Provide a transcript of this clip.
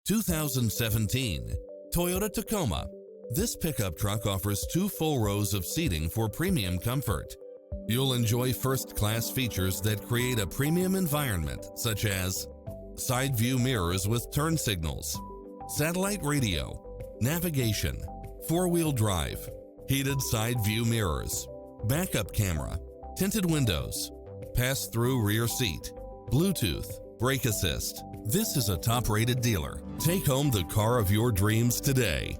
2017 Toyota Tacoma. This pickup truck offers 2 full rows of seating for premium comfort. You'll enjoy first-class features that create a premium environment, such as side view mirrors with turn signals, satellite radio, navigation, 4-wheel drive, heated side view mirrors, backup camera, tinted windows, pass-through rear seat, Bluetooth, brake assist. This is a top-rated dealer. Take home the car of your dreams today.